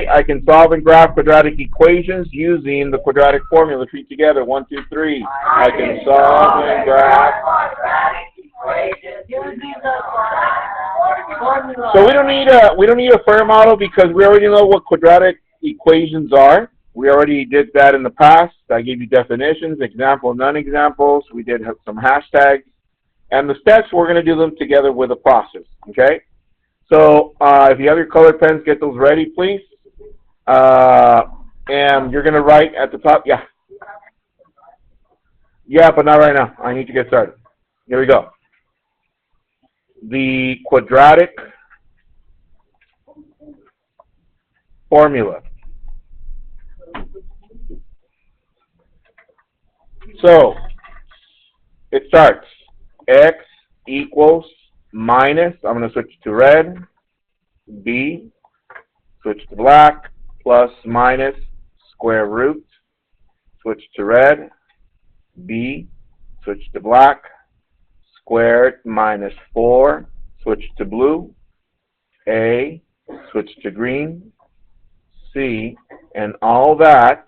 I can solve and graph quadratic equations using the quadratic formula. Let's read together. 1, 2, 3. I can solve and graph quadratic equations using the quadratic formula. So we don't need a FAIR model because we already know what quadratic equations are. We already did that in the past. I gave you definitions, example, non-examples. We did have some hashtags. And the steps, we're going to do them together with a process, okay? So if you have your colored pens, get those ready, please. And you're going to write at the top, yeah. Yeah, but not right now. I need to get started. Here we go. The quadratic formula. So it starts x equals minus, I'm going to switch to red, b, switch to black, plus minus square root, switch to red, b, switch to black, squared minus 4, switch to blue, a, switch to green, c, and all that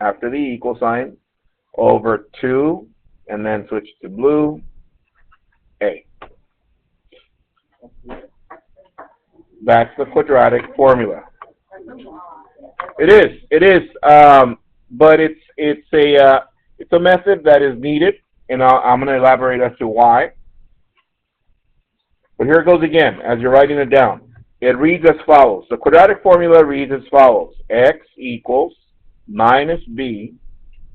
after the equal sign over 2, and then switch to blue, a. That's the quadratic formula. It is, but it's a method that is needed, and I'm going to elaborate as to why. But here it goes again, as you're writing it down. It reads as follows. The quadratic formula reads as follows. X equals minus b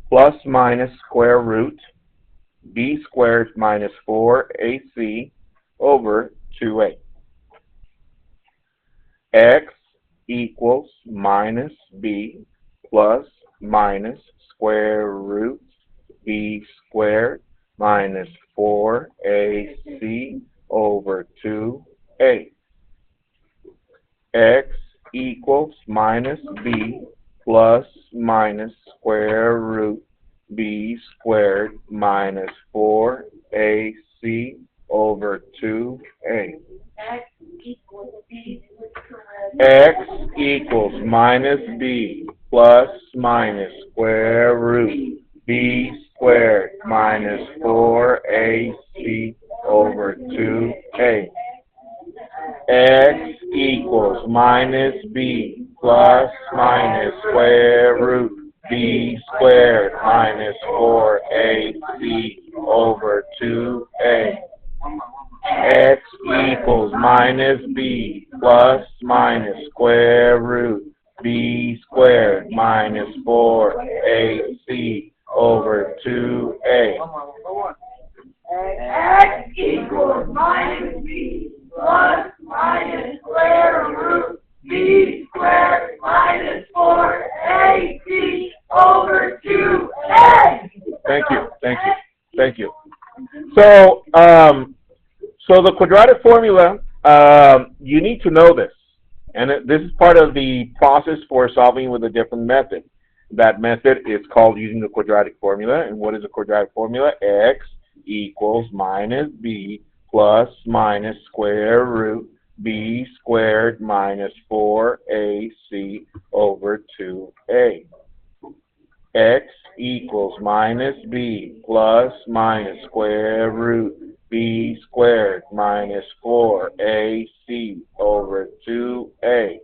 plus minus square root b squared minus 4ac over 2a. X equals minus b plus minus square root b squared minus 4ac over 2a. X equals minus b plus minus square root b squared minus 4ac over 2a. X equals minus b plus minus square root b squared minus 4ac over 2a. X equals minus b plus minus square root b squared minus 4ac over 2a. X equals minus b plus minus square root b squared minus 4ac over 2a. X equals minus b plus minus square root b squared minus 4ac over 2a. Thank you. So the quadratic formula, you need to know this. And this is part of the process for solving with a different method. That method is called using the quadratic formula. And what is the quadratic formula? X equals minus b plus minus square root b squared minus 4ac over 2a. X equals minus b plus minus square root b squared minus 4ac over 2a.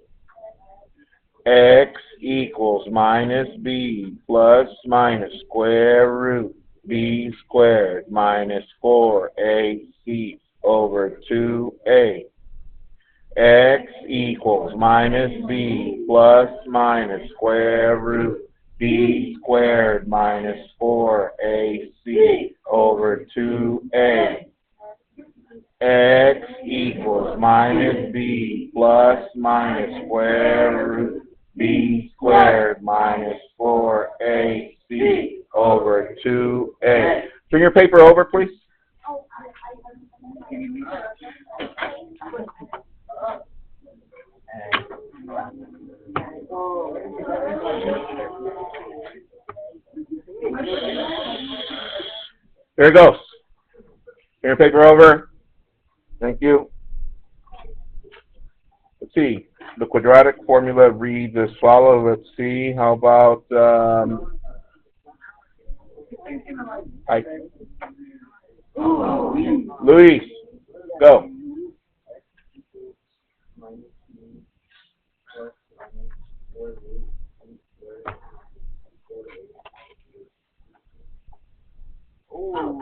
X equals minus b plus minus square root b squared minus 4ac over 2a. X equals minus b plus minus square root b squared minus 4ac over 2a. X equals minus b plus minus square root b squared minus 4ac over 2a. Turn your paper over, please. There it goes. Turn your paper over. Thank you. Let's see. The quadratic formula reads as follows. Let's see. How about Luis? Go.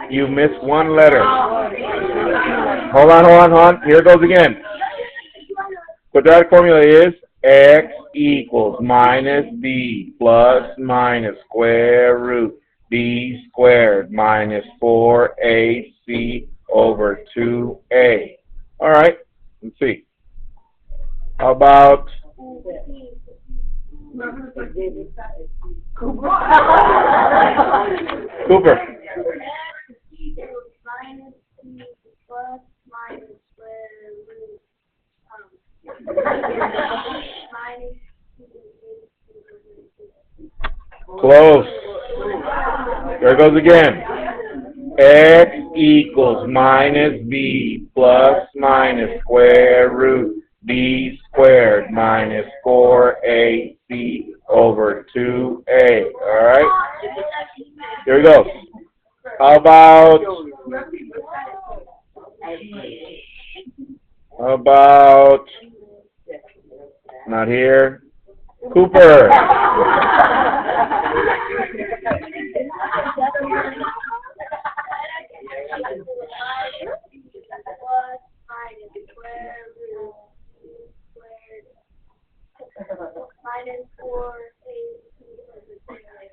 You missed one letter. Hold on. Here it goes again. Quadratic formula is x equals minus b plus minus square root b squared minus 4ac over 2a. All right, let's see. How about Cooper? Close. There it goes again. X equals minus b plus minus square root b squared minus 4ac over 2a. All right? There we go. How about not here, Cooper?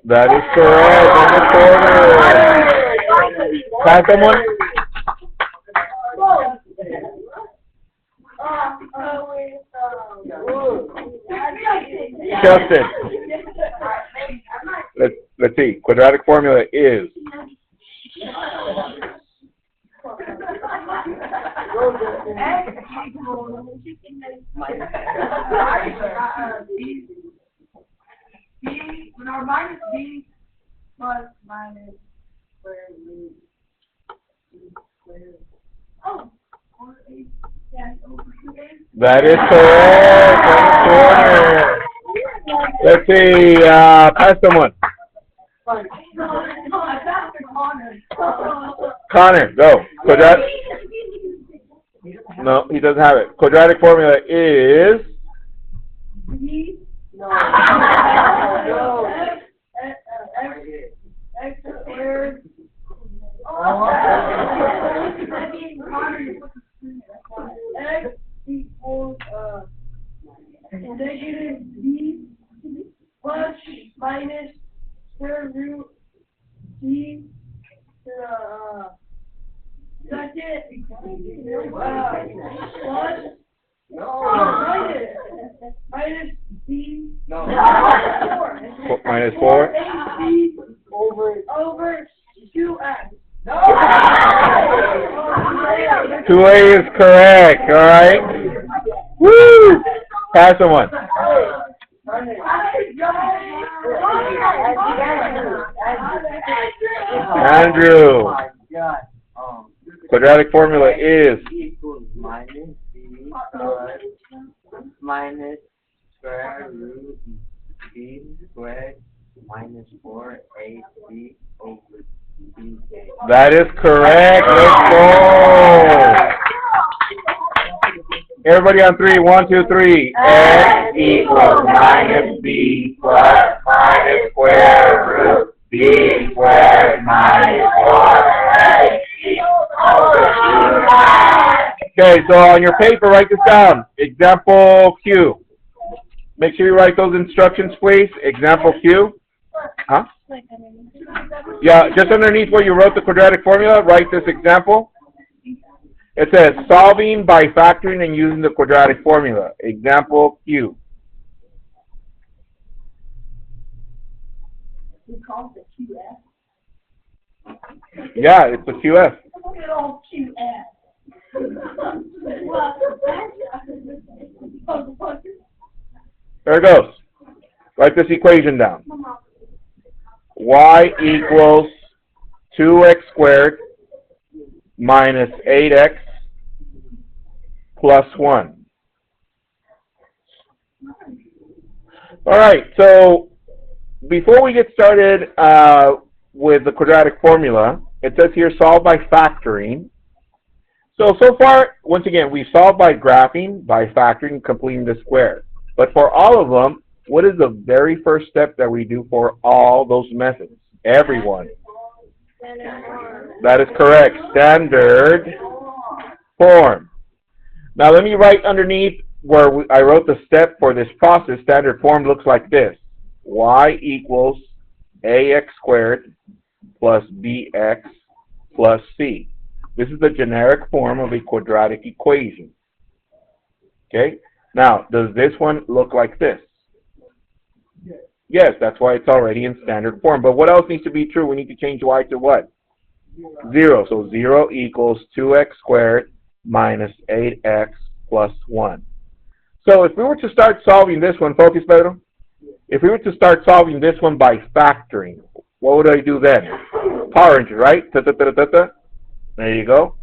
That is correct. Pass someone. Justin. Let's see. Quadratic formula is minus b plus minus square root b squared. Oh, that is correct. Let's see. Pass someone. Connor, go. Quadratic. No, he doesn't have it. Quadratic formula is x squared. X equals negative b plus minus square root b to the second plus minus b minus 4 over 2x. 2a is correct. All right. Woo! Pass someone. Andrew. Quadratic formula is equals minus b plus minus square root b squared minus 4ac over bk. That is correct. Let's go. Everybody on 3. 1, 2, 3. X equals minus b plus minus square root b squared minus 4ac over 2. Okay, so on your paper, write this down. Example Q. Make sure you write those instructions, please. Example Q. Huh? Yeah, just underneath where you wrote the quadratic formula, write this example. It says solving by factoring and using the quadratic formula. Example Q. We call it QF. Yeah, it's a QF. Look at all QF. There it goes. Write this equation down. Y equals 2x squared minus 8x plus 1. All right, so before we get started with the quadratic formula, it says here solve by factoring. So far, once again, we solved by graphing, by factoring, completing the square. But for all of them, what is the very first step that we do for all those methods? Everyone. That is correct. Standard form. Now let me write underneath where I wrote the step for this process. Standard form looks like this. Y equals ax squared plus bx plus c. This is the generic form of a quadratic equation. Okay? Now, does this one look like this? Yes, that's why it's already in standard form. But what else needs to be true? We need to change y to what? 0. So 0 equals 2x squared minus 8x plus 1. So if we were to start solving this one, focus, Pedro. If we were to start solving this one by factoring, what would I do then? Power entry, right? There you go.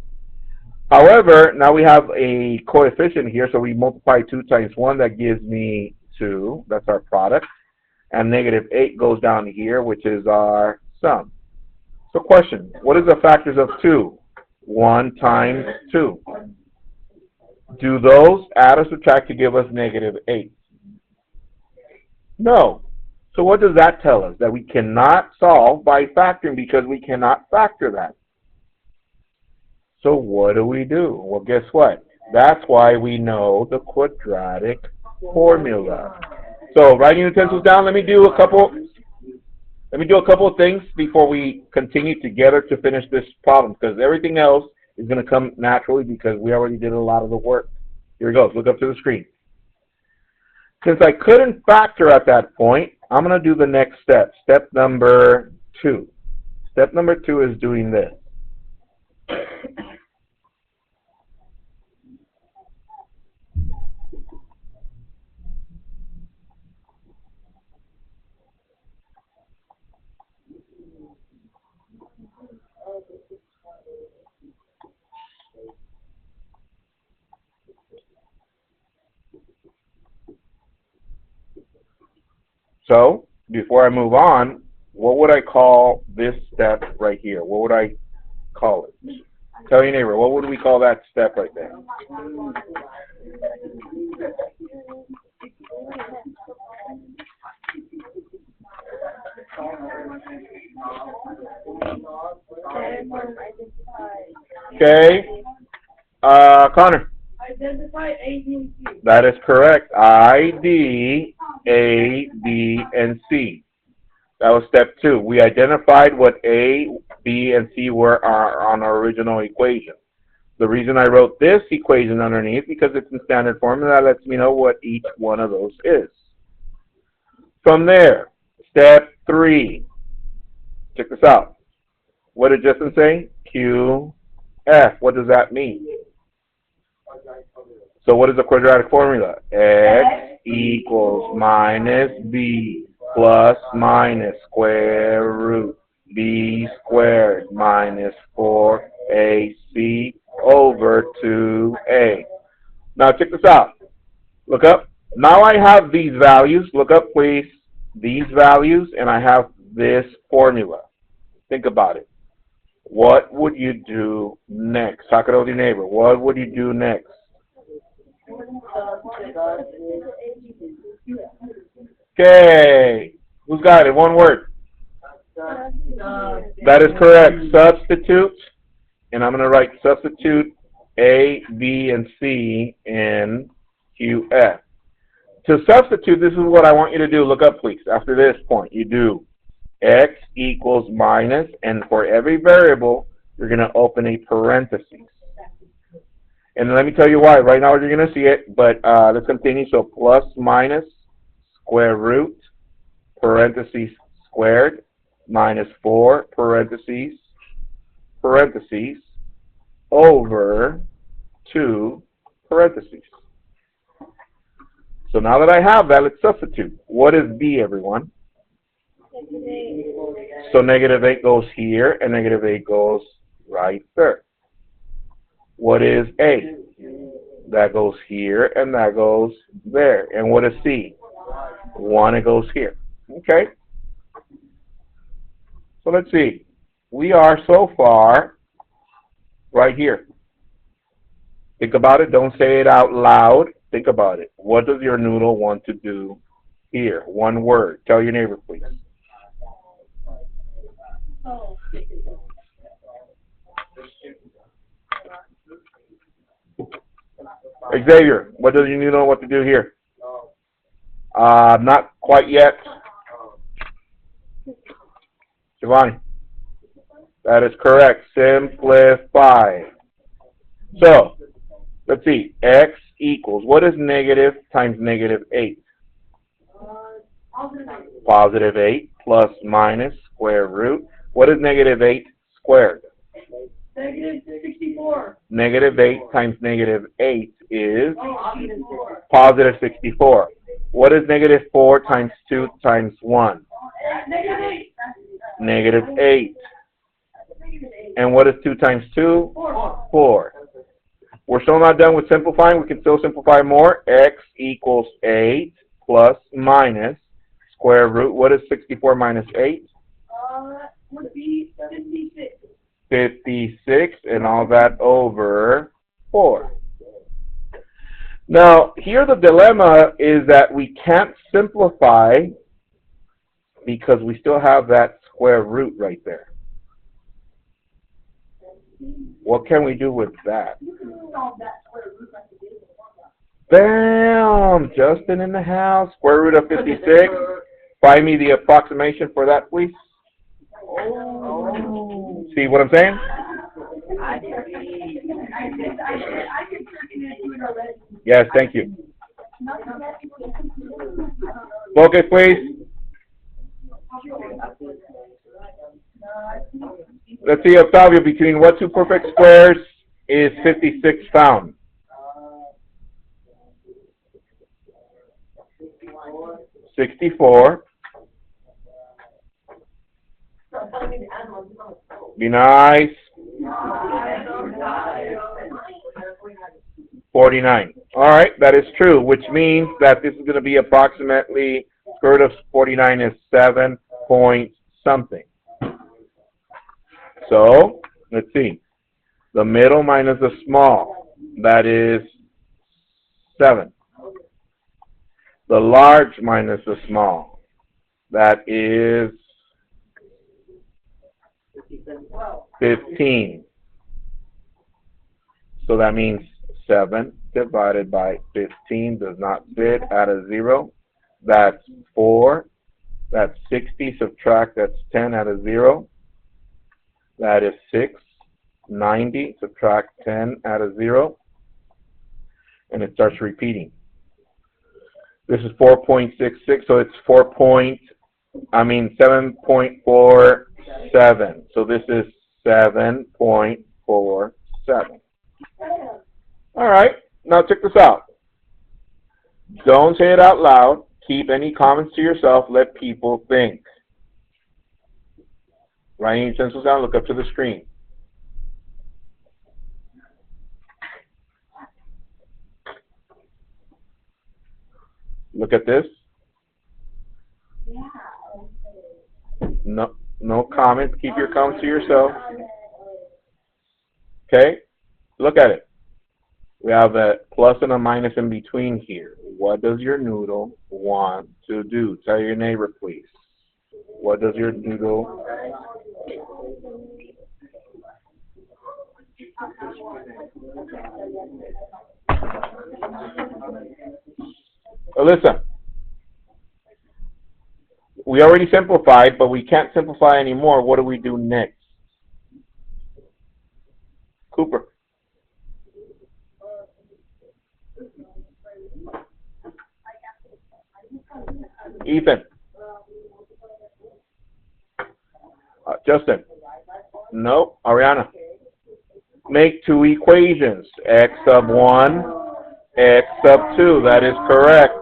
However, now we have a coefficient here, so we multiply 2 times 1. That gives me 2. That's our product. And negative 8 goes down here, which is our sum. So question, what is the factors of 2? 1 times 2. Do those add or subtract to give us negative 8? No. So what does that tell us? That we cannot solve by factoring because we cannot factor that. So what do we do? Well, guess what? That's why we know the quadratic formula. So writing utensils down, let me do a couple of things before we continue together to finish this problem, because everything else is going to come naturally because we already did a lot of the work. Here we go. Look up to the screen. Since I couldn't factor at that point, I'm going to do the next step. Step number 2. Step number 2 is doing this. So, before I move on, what would I call this step right here? What would I call it? Tell your neighbor, what would we call that step right there? Okay. Connor. Identify A, B, and C. That is correct. I, D, A, B, and C. That was step 2. We identified what A, B, and C were on our original equation. The reason I wrote this equation underneath, because it's in standard form, and that lets me know what each one of those is. From there, step 3. Check this out. What did Justin say? Q, F. What does that mean? So what is the quadratic formula? X equals minus B plus minus square root B squared minus 4AC over 2A. Now check this out. Look up. Now I have these values. Look up, please. These values, and I have this formula. Think about it. What would you do next? Talk it over to your neighbor. What would you do next? Okay. Who's got it? One word. That is correct. Substitute. And I'm going to write substitute A, B, and C in QF. To substitute, this is what I want you to do. Look up, please. After this point, you do X equals minus, and for every variable, you're going to open a parenthesis. And let me tell you why. Right now, you're going to see it, but let's continue. So plus minus square root, parentheses squared, minus 4, parentheses, over 2, parentheses. So now that I have that, let's substitute. What is B, everyone? So negative 8 goes here, and negative 8 goes right there. What is A? That goes here, and that goes there. And what is C? 1, it goes here. Okay? So let's see. We are so far right here. Think about it. Don't say it out loud. Think about it. What does your noodle want to do here? One word. Tell your neighbor, please. Xavier, what does your noodle want to do here? Not quite yet. Giovanni. That is correct. Simplify. So, let's see. X equals, what is negative times negative 8? Positive 8 plus minus square root. What is negative 8 squared? Negative 64. Negative 8 times negative 8 is positive 64. What is negative 4 times 2 times 1? Negative 8. Negative 8. And what is 2 times 2? 4. We're still not done with simplifying. We can still simplify more. X equals 8 plus minus square root. What is 64 minus 8? Would be 56. 56, and all that over 4. Now, here the dilemma is that we can't simplify because we still have that square root right there. What can we do with that? Bam! Justin in the house. Square root of 56. Find me the approximation for that, please. See what I'm saying? Yes, thank you. Focus, please. Let's see, Octavio, between what two perfect squares is 56 found? $64. Be nice. 49. All right, that is true, which means that this is going to be approximately, square root of 49 is 7 point something. So, let's see. The middle minus the small, that is 7. The large minus the small, that is 15. So that means 7 divided by 15 does not fit, add a 0. That's 4. That's 60, subtract, that's 10, add a 0. That is 6. 90, subtract 10, add a 0. And it starts repeating. This is 4.66, so it's 7.47. So this is 7.47. All right, now check this out. Don't say it out loud. Keep any comments to yourself. Let people think. Writing utensils down, look up to the screen. Look at this. No comments. Keep your comments to yourself. Okay? Look at it. We have a plus and a minus in between here. What does your noodle want to do? Tell your neighbor, please. What does your noodle... Listen, we already simplified, but we can't simplify anymore. What do we do next? Cooper. Ethan. Justin. Nope. Ariana. Make two equations. X sub 1, X sub 2. That is correct.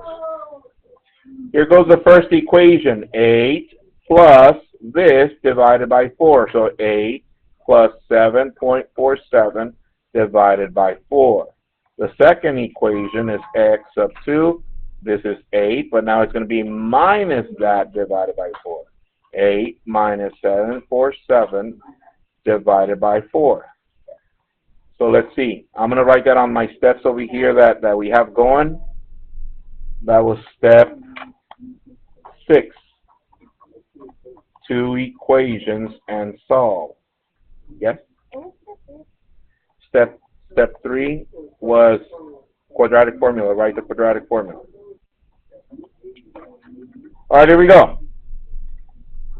Here goes the first equation. 8 plus this divided by 4. So 8 plus 7.47 divided by 4. The second equation is x sub 2. This is 8, but now it's going to be minus that divided by 4. 8 minus 747 divided by 4. So let's see. I'm going to write that on my steps over here that we have going. That was step 6. 2 equations and solve. Yes? Step 3 was quadratic formula. Write the quadratic formula. All right, here we go.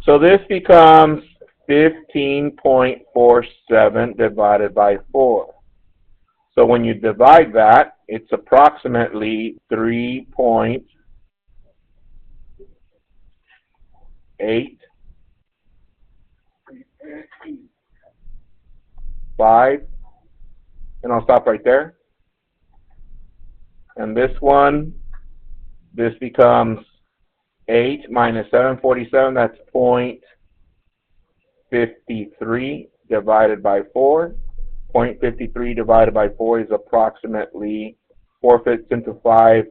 So this becomes 15.47 divided by 4. So when you divide that, it's approximately 3.85. And I'll stop right there. And this one, this becomes 8 minus 747, that's 0.53 divided by 4. 0.53 divided by 4 is approximately 4 fifths into 5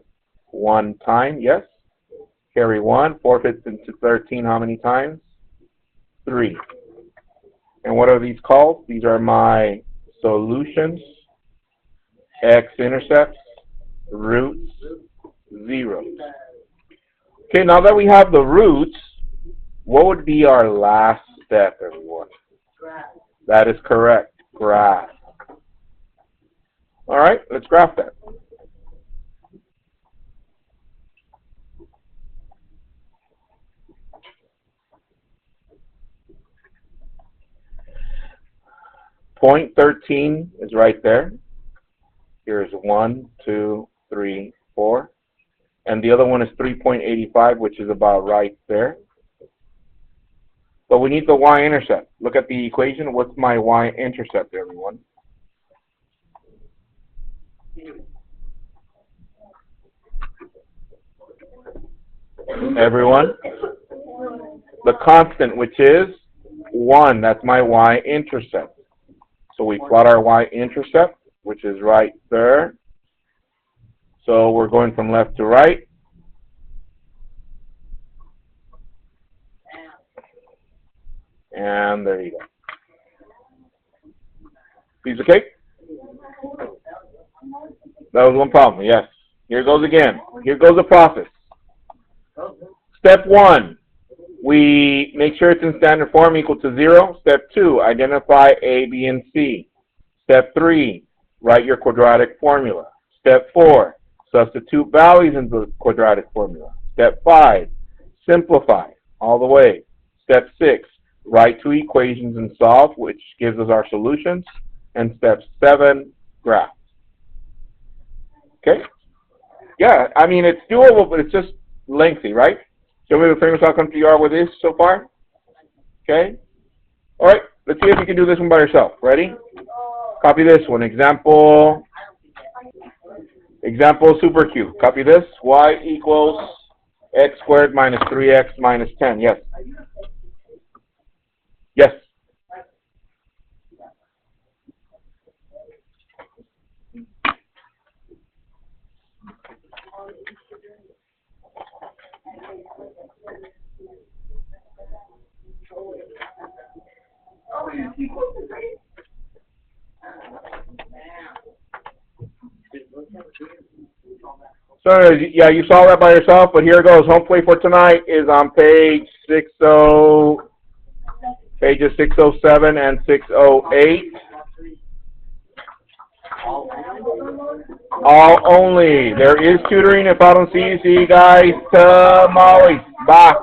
one time, yes? Carry 1. 4 fifths into 13, how many times? 3. And what are these called? These are my solutions, x-intercepts, roots, zeros. Okay, now that we have the roots, what would be our last step, everyone? Graph. That is correct. Graph. All right, let's graph that. Point 13 is right there. Here's 1, 2, 3, 4. And the other one is 3.85, which is about right there. But we need the y-intercept. Look at the equation. What's my y-intercept, everyone? Everyone? The constant, which is 1. That's my y-intercept. So we plot our y-intercept, which is right there. So we're going from left to right. And there you go. Piece of cake? That was one problem, yes. Here goes again. Here goes the process. Step 1, we make sure it's in standard form equal to 0. Step 2, identify A, B, and C. Step 3, write your quadratic formula. Step 4, substitute values into the quadratic formula. Step 5, simplify all the way. Step 6, write 2 equations and solve, which gives us our solutions. And step 7, graph. Okay? Yeah, I mean, it's doable, but it's just lengthy, right? Show me the famous how comfortable you are with this so far. Okay? All right, let's see if you can do this one by yourself. Ready? Copy this one. Example supercube. Copy this. Y equals x squared minus 3x minus 10. Yes. Yes. So yeah, you saw that by yourself, but here goes. Home plate for tonight is on pages 607 and 608. All only. There is tutoring. If I don't see you guys tomorrow. Bye.